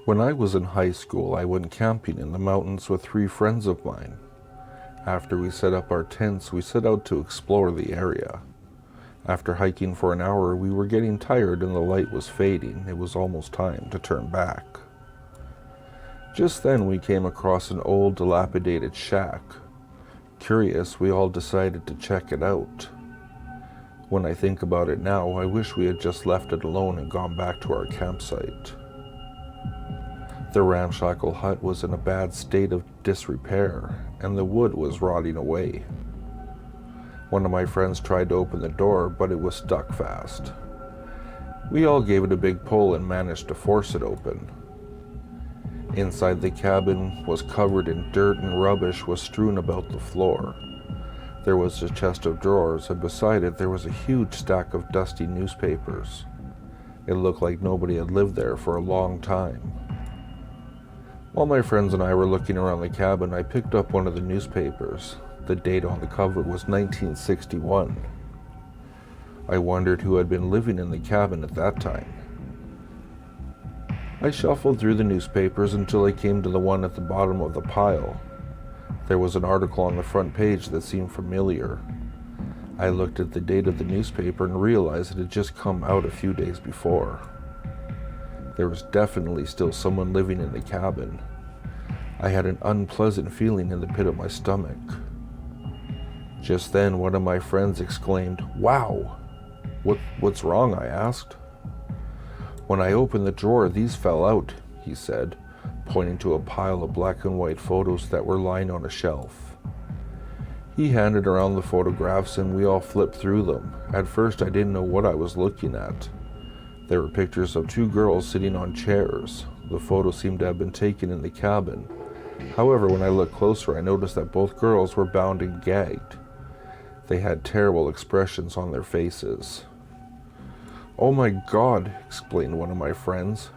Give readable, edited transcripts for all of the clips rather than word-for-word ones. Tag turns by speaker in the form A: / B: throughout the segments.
A: When I was in high school, I went camping in the mountains with 3 friends of mine. After we set up our tents, we set out to explore the area. After hiking for an hour, we were getting tired and the light was fading. It was almost time to turn back. Just then, we came across an old, dilapidated shack. Curious, we all decided to check it out. When I think about it now, I wish we had just left it alone and gone back to our campsite. The ramshackle hut was in a bad state of disrepair, and the wood was rotting away. One of my friends tried to open the door, but it was stuck fast. We all gave it a big pull and managed to force it open. Inside the cabin was covered in dirt and rubbish was strewn about the floor. There was a chest of drawers, and beside it there was a huge stack of dusty newspapers. It looked like nobody had lived there for a long time. While my friends and I were looking around the cabin, I picked up one of the newspapers. The date on the cover was 1961. I wondered who had been living in the cabin at that time. I shuffled through the newspapers until I came to the one at the bottom of the pile. There was an article on the front page that seemed familiar. I looked at the date of the newspaper and realized it had just come out a few days before. There was definitely still someone living in the cabin. I had an unpleasant feeling in the pit of my stomach. Just then, one of my friends exclaimed, "Wow!" What's wrong?" I asked. "When I opened the drawer, these fell out," he said, pointing to a pile of black and white photos that were lying on a shelf. He handed around the photographs and we all flipped through them. At first, I didn't know what I was looking at. There were pictures of 2 girls sitting on chairs. The photos seemed to have been taken in the cabin. However, when I looked closer, I noticed that both girls were bound and gagged. They had terrible expressions on their faces. "Oh my God," explained one of my friends.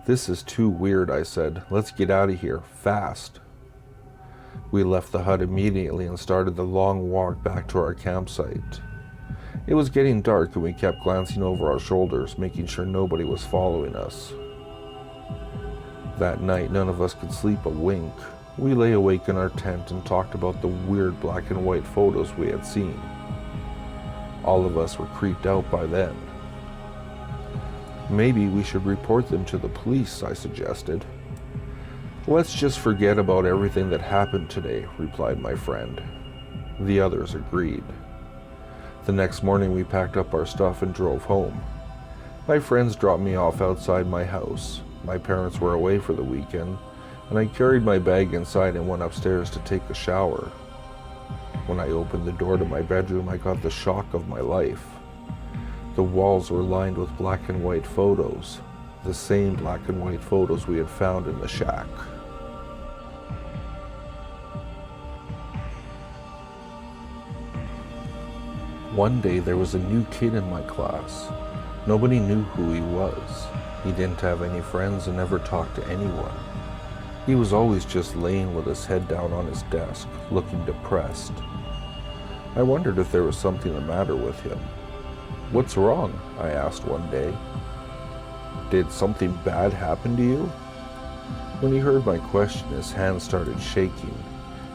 A: "This is too weird," I said. "Let's get out of here, fast." We left the hut immediately and started the long walk back to our campsite. It was getting dark and we kept glancing over our shoulders, making sure nobody was following us. That night, none of us could sleep a wink. We lay awake in our tent and talked about the weird black and white photos we had seen. All of us were creeped out by them. "Maybe we should report them to the police," I suggested. "Let's just forget about everything that happened today," replied my friend. The others agreed. The next morning we packed up our stuff and drove home. My friends dropped me off outside my house. My parents were away for the weekend, and I carried my bag inside and went upstairs to take a shower. When I opened the door to my bedroom, I got the shock of my life. The walls were lined with black and white photos, the same black and white photos we had found in the shack. One day there was a new kid in my class. Nobody knew who he was. He didn't have any friends and never talked to anyone. He was always just laying with his head down on his desk, looking depressed. I wondered if there was something the matter with him. "What's wrong?" I asked one day. "Did something bad happen to you?" When he heard my question, his hands started shaking.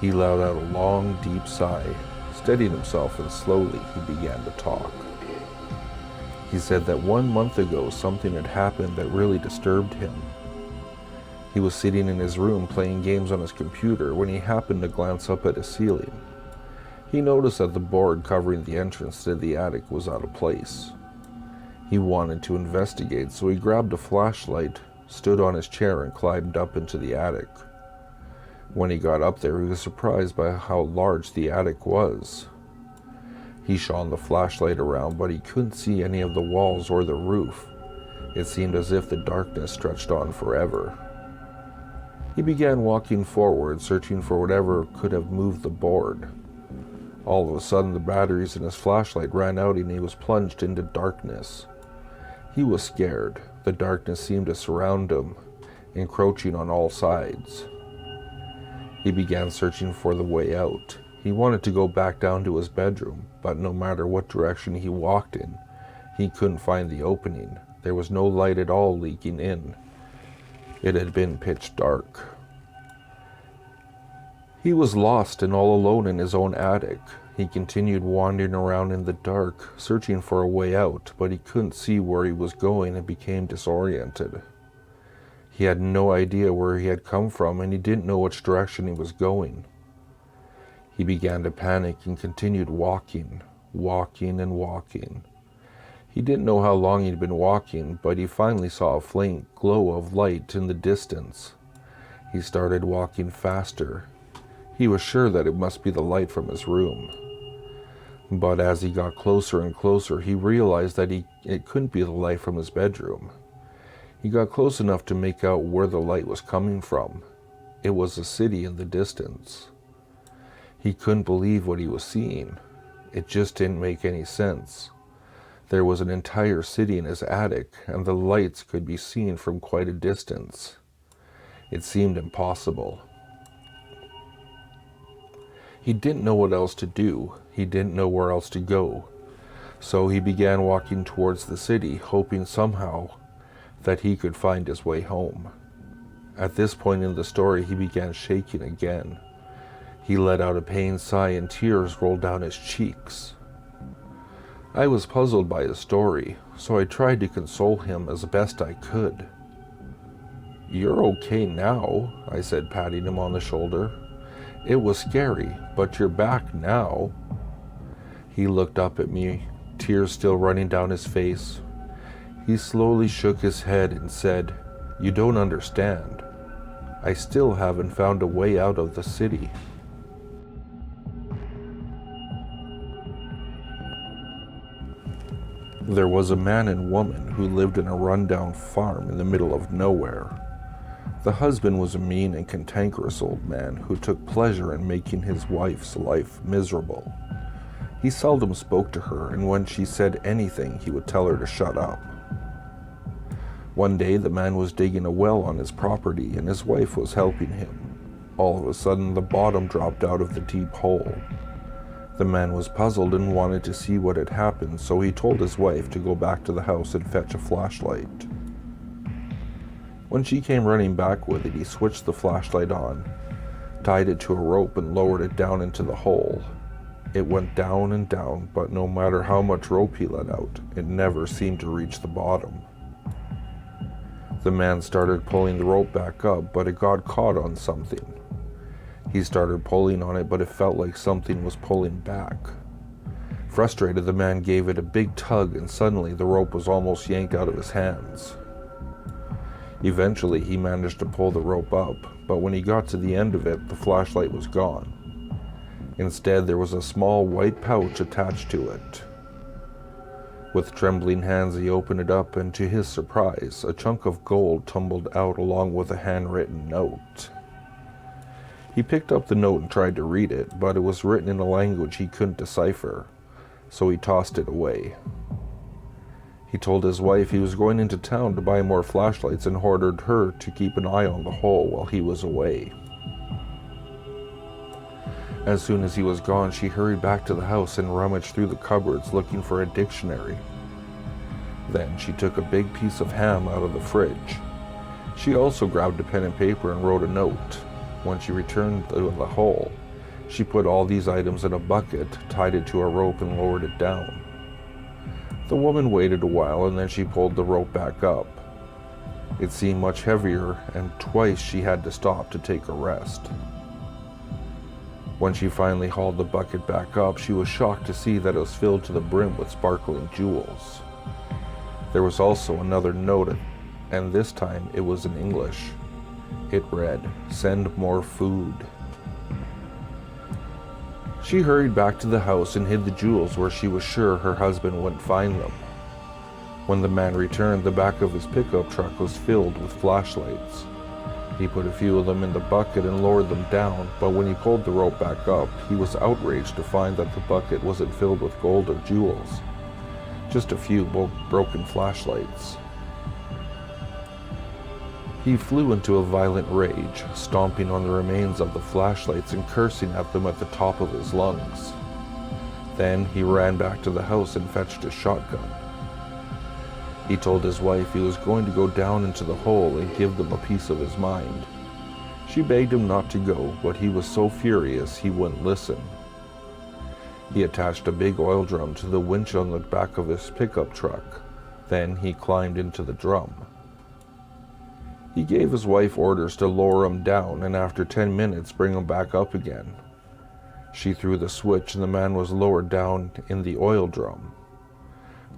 A: He let out a long, deep sigh, steadied himself, and slowly he began to talk. He said that 1 month ago something had happened that really disturbed him. He was sitting in his room playing games on his computer when he happened to glance up at his ceiling. He noticed that the board covering the entrance to the attic was out of place. He wanted to investigate, so he grabbed a flashlight, stood on his chair, and climbed up into the attic. When he got up there, he was surprised by how large the attic was. He shone the flashlight around, but he couldn't see any of the walls or the roof. It seemed as if the darkness stretched on forever. He began walking forward, searching for whatever could have moved the board. All of a sudden, the batteries in his flashlight ran out and he was plunged into darkness. He was scared. The darkness seemed to surround him, encroaching on all sides. He began searching for the way out. He wanted to go back down to his bedroom, but no matter what direction he walked in, he couldn't find the opening. There was no light at all leaking in. It had been pitch dark. He was lost and all alone in his own attic. He continued wandering around in the dark, searching for a way out, but he couldn't see where he was going and became disoriented. He had no idea where he had come from, and he didn't know which direction he was going. He began to panic and continued walking and walking. He didn't know how long he'd been walking, but he finally saw a faint glow of light in the distance. He started walking faster. He was sure that it must be the light from his room. But as he got closer and closer, he realized that it couldn't be the light from his bedroom. He got close enough to make out where the light was coming from. It was a city in the distance. He couldn't believe what he was seeing. It just didn't make any sense. There was an entire city in his attic, and the lights could be seen from quite a distance. It seemed impossible. He didn't know what else to do. He didn't know where else to go. So he began walking towards the city, hoping somehow that he could find his way home. At this point in the story, he began shaking again. He let out a pained sigh and tears rolled down his cheeks. I was puzzled by his story, so I tried to console him as best I could. "You're okay now," I said, patting him on the shoulder. "It was scary, but you're back now." He looked up at me, tears still running down his face. He slowly shook his head and said, "You don't understand. I still haven't found a way out of the city." There was a man and woman who lived in a rundown farm in the middle of nowhere. The husband was a mean and cantankerous old man who took pleasure in making his wife's life miserable. He seldom spoke to her, and when she said anything, he would tell her to shut up. One day, the man was digging a well on his property, and his wife was helping him. All of a sudden, the bottom dropped out of the deep hole. The man was puzzled and wanted to see what had happened, so he told his wife to go back to the house and fetch a flashlight. When she came running back with it, he switched the flashlight on, tied it to a rope, and lowered it down into the hole. It went down and down, but no matter how much rope he let out, it never seemed to reach the bottom. The man started pulling the rope back up, but it got caught on something. He started pulling on it, but it felt like something was pulling back. Frustrated, the man gave it a big tug, and suddenly the rope was almost yanked out of his hands. Eventually, he managed to pull the rope up, but when he got to the end of it, the flashlight was gone. Instead, there was a small white pouch attached to it. With trembling hands, he opened it up, and to his surprise, a chunk of gold tumbled out along with a handwritten note. He picked up the note and tried to read it, but it was written in a language he couldn't decipher, so he tossed it away. He told his wife he was going into town to buy more flashlights and ordered her to keep an eye on the hole while he was away. As soon as he was gone, she hurried back to the house and rummaged through the cupboards looking for a dictionary. Then she took a big piece of ham out of the fridge. She also grabbed a pen and paper and wrote a note. When she returned to the hole, she put all these items in a bucket, tied it to a rope, and lowered it down. The woman waited a while, and then she pulled the rope back up. It seemed much heavier, and twice she had to stop to take a rest. When she finally hauled the bucket back up, she was shocked to see that it was filled to the brim with sparkling jewels. There was also another note, and this time it was in English. It read, "Send more food." She hurried back to the house and hid the jewels where she was sure her husband wouldn't find them. When the man returned, the back of his pickup truck was filled with flashlights. He put a few of them in the bucket and lowered them down, but when he pulled the rope back up, he was outraged to find that the bucket wasn't filled with gold or jewels, just a few broken flashlights. He flew into a violent rage, stomping on the remains of the flashlights and cursing at them at the top of his lungs. Then he ran back to the house and fetched a shotgun. He told his wife he was going to go down into the hole and give them a piece of his mind. She begged him not to go, but he was so furious he wouldn't listen. He attached a big oil drum to the winch on the back of his pickup truck. Then he climbed into the drum. He gave his wife orders to lower him down and after 10 minutes bring him back up again. She threw the switch and the man was lowered down in the oil drum.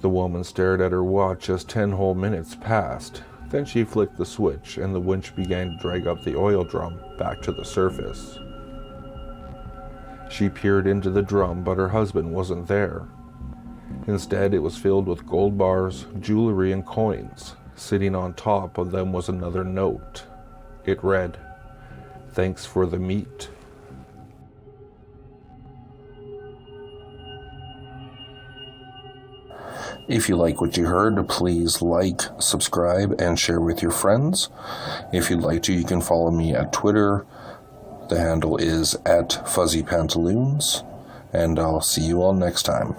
A: The woman stared at her watch as 10 whole minutes passed. Then she flicked the switch and the winch began to drag up the oil drum back to the surface. She peered into the drum, but her husband wasn't there. Instead, it was filled with gold bars, jewelry, and coins. Sitting on top of them was another note. It read, "Thanks for the meat."
B: If you like what you heard, please like, subscribe, and share with your friends. If you'd like to, you can follow me at Twitter. The handle is @FuzzyPantaloons, and I'll see you all next time.